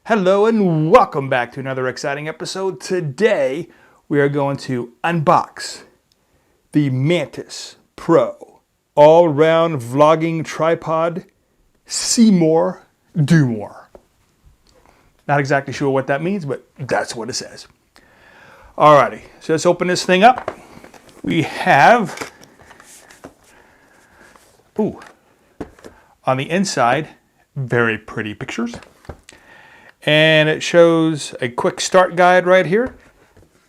Hello and welcome back to another exciting episode. Today we are going to unbox the Mantis Pro all-round vlogging tripod. See more, do more. Not exactly sure what that means, but that's what it says. Alrighty, so let's open this thing up. We have, on the inside, very pretty pictures. And it shows a quick start guide right here.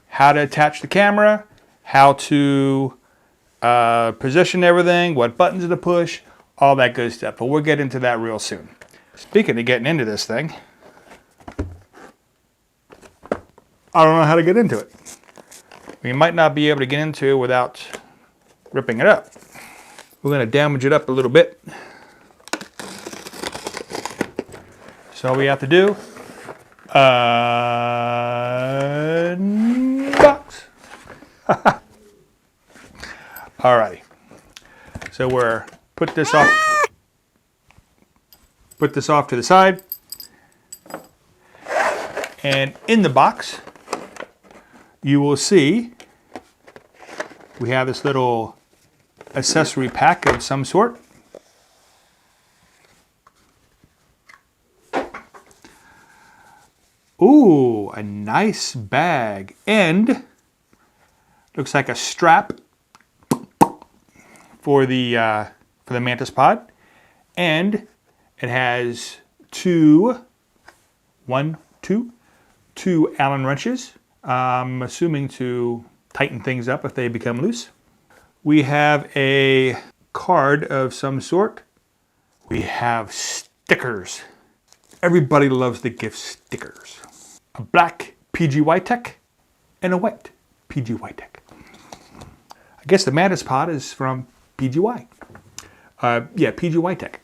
How to attach the camera, how to position everything, what buttons to push, all that good stuff. But we'll get into that real soon. Speaking of getting into this thing, I don't know how to get into it. We might not be able to get into it without ripping it up. We're going to damage it up a little bit. So all we have to do, unbox. Alrighty. So we're put this off to the side. And in the box, you will see we have this little accessory pack of some sort. Ooh, a nice bag, and looks like a strap for the MantisPod, and it has two Allen wrenches. I'm assuming to tighten things up if they become loose. We have a card of some sort. We have stickers. Everybody loves the gift stickers. A black PGYTECH and a white PGYTECH. I guess the MantisPod is from PGY. PGYTECH.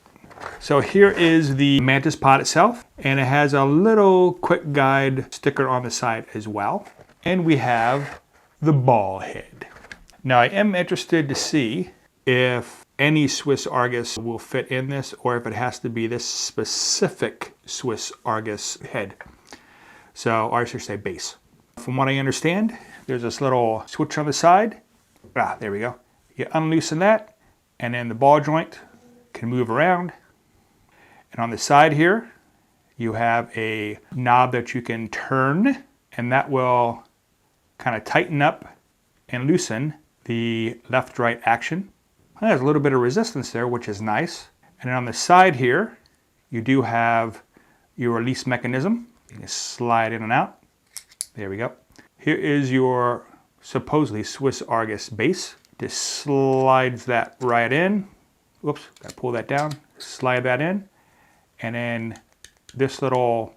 So here is the MantisPod itself, and it has a little quick guide sticker on the side as well. And we have the ball head. Now I am interested to see if any Swiss Argus will fit in this, or if it has to be this specific Swiss Argus head. So, or I should say base. From what I understand, there's this little switch on the side. There we go. You unloosen that, and then the ball joint can move around. And on the side here, you have a knob that you can turn, and that will kind of tighten up and loosen the left-right action. There's a little bit of resistance there, which is nice. And then on the side here, you do have your release mechanism. You can slide in and out. There we go. Here is your supposedly Swiss Argus base. Just slides that right in. Whoops, gotta pull that down. Slide that in. And then this little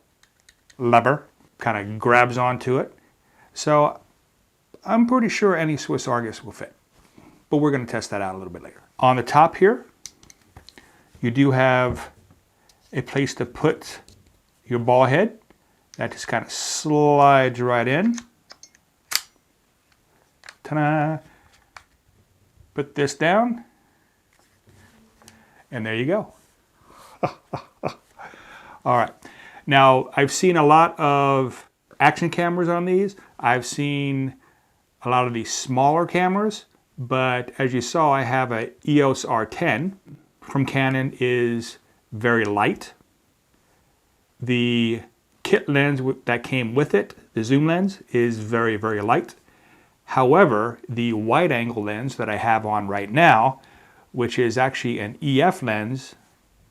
lever kind of grabs onto it. So I'm pretty sure any Swiss Argus will fit. But we're going to test that out a little bit later. On the top here, you do have a place to put your ball head. That just kind of slides right in. Ta-da! Put this down, and there you go. All right. Now, I've seen a lot of action cameras on these. I've seen a lot of these smaller cameras. But as you saw, I have a EOS R10 from Canon. Is very light. The kit lens that came with it, the zoom lens, is very, very light. However, the wide angle lens that I have on right now, which is actually an EF lens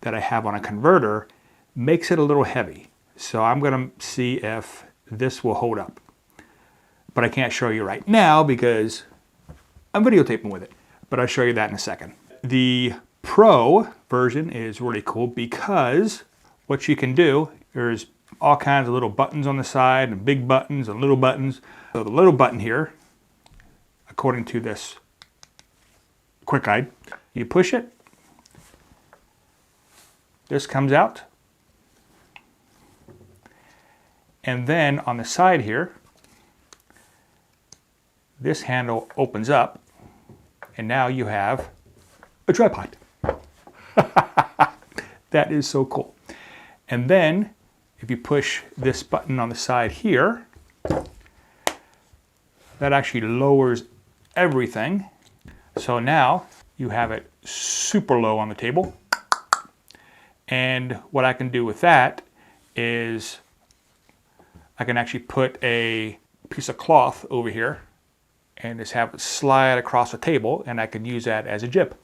that I have on a converter, makes it a little heavy. So I'm going to see if this will hold up. But I can't show you right now because I'm videotaping with it, but I'll show you that in a second. The Pro version is really cool because what you can do, there's all kinds of little buttons on the side, and big buttons and little buttons. So the little button here, according to this quick guide, you push it, this comes out, and then on the side here, this handle opens up, and now you have a tripod. That is so cool. And then if you push this button on the side here, that actually lowers everything. So now you have it super low on the table. And what I can do with that is I can actually put a piece of cloth over here and just have it slide across the table, and I can use that as a jib.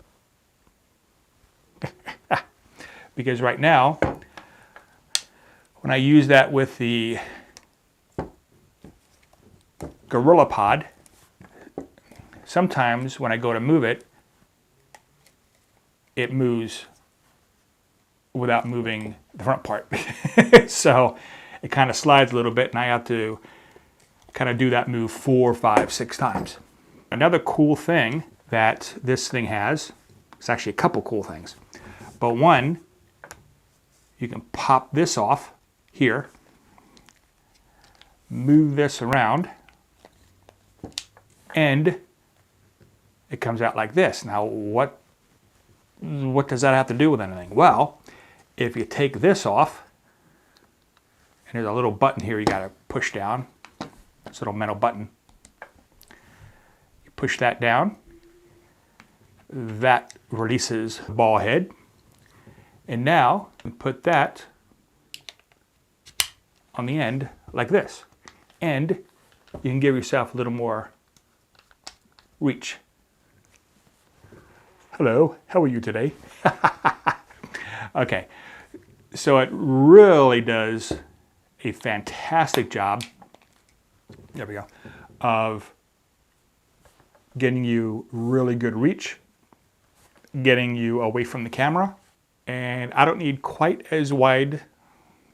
Because right now, when I use that with the GorillaPod, sometimes when I go to move it, it moves without moving the front part. So it kind of slides a little bit, and I have to kind of do that move 4, 5, 6 times. Another cool thing that this thing has, it's actually a couple cool things, but one, you can pop this off here, move this around, and it comes out like this. Now, what does that have to do with anything? Well, if you take this off, and there's a little button here you got to push down, this little metal button. You push that down, that releases the ball head, and now you put that on the end like this, and you can give yourself a little more reach. Hello, how are you today? Okay, so it really does a fantastic job, there we go, of getting you really good reach, getting you away from the camera, and I don't need quite as wide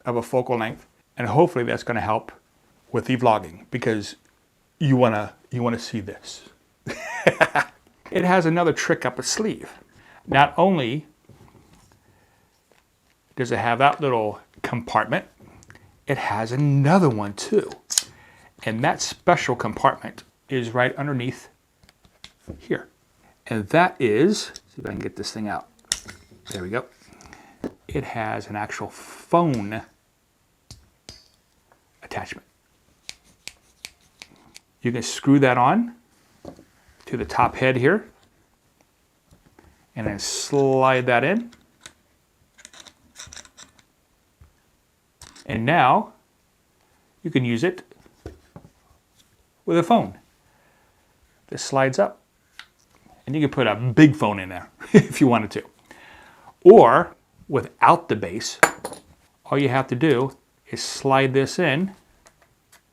of a focal length, and hopefully that's going to help with the vlogging, because you wanna see this. It has another trick up its sleeve. Not only does it have that little compartment, it has another one too. And that special compartment is right underneath here. And that is, see if I can get this thing out. There we go. It has an actual phone attachment. You can screw that on to the top head here, and then slide that in. And now you can use it with a phone. This slides up, and you can put a big phone in there if you wanted to. Or without the base, all you have to do is slide this in.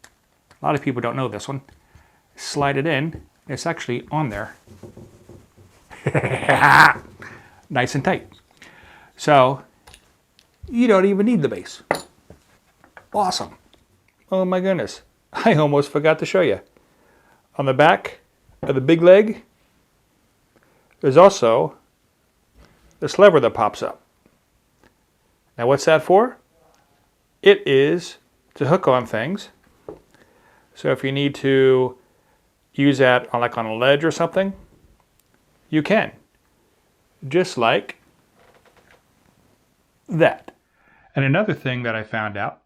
A lot of people don't know this one. Slide it in. It's actually on there. Nice and tight. So you don't even need the base. Awesome. Oh my goodness. I almost forgot to show you. On the back of the big leg, there's also this lever that pops up. Now what's that for? It is to hook on things. So if you need to use that on, like on a ledge or something, you can. Just like that. And another thing that I found out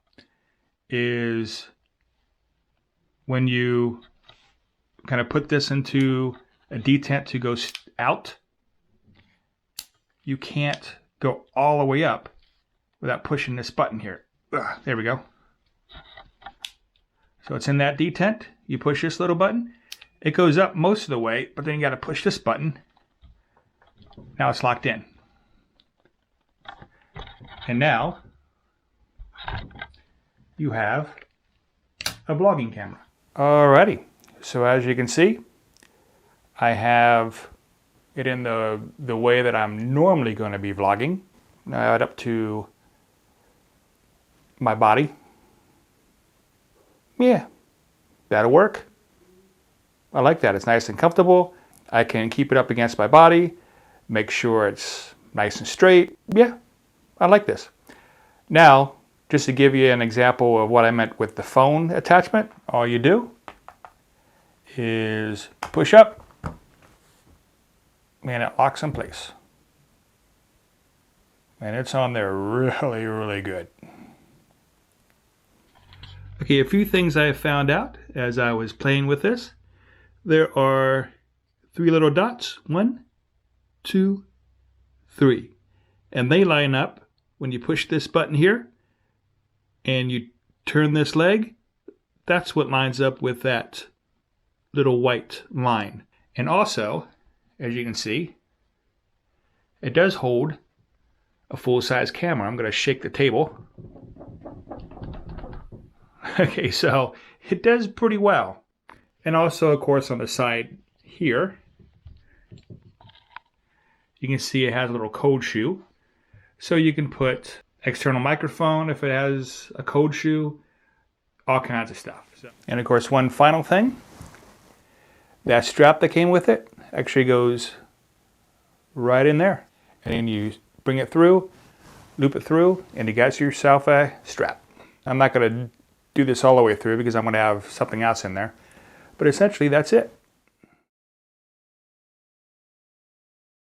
is when you kind of put this into a detent to go out, you can't go all the way up without pushing this button here. There we go. So it's in that detent. You push this little button. It goes up most of the way, but then you got to push this button. Now it's locked in. And now you have a vlogging camera. Alrighty. So as you can see, I have it in the way that I'm normally going to be vlogging. Now add up to my body. Yeah, that'll work. I like that. It's nice and comfortable. I can keep it up against my body, make sure it's nice and straight. Yeah, I like this. Now, just to give you an example of what I meant with the phone attachment, all you do is push up and it locks in place. And it's on there really, really good. Okay, a few things I have found out as I was playing with this. There are 3 little dots. 1, 2, 3. And they line up when you push this button here and you turn this leg. That's what lines up with that little white line. And also, as you can see, it does hold a full-size camera. I'm going to shake the table. Okay, so it does pretty well. And also, of course, on the side here, you can see it has a little code shoe. So you can put external microphone if it has a code shoe, all kinds of stuff. And of course, one final thing, that strap that came with it actually goes right in there. And then you bring it through, loop it through, and you got yourself a strap. I'm not going to do this all the way through because I'm going to have something else in there. But essentially, that's it.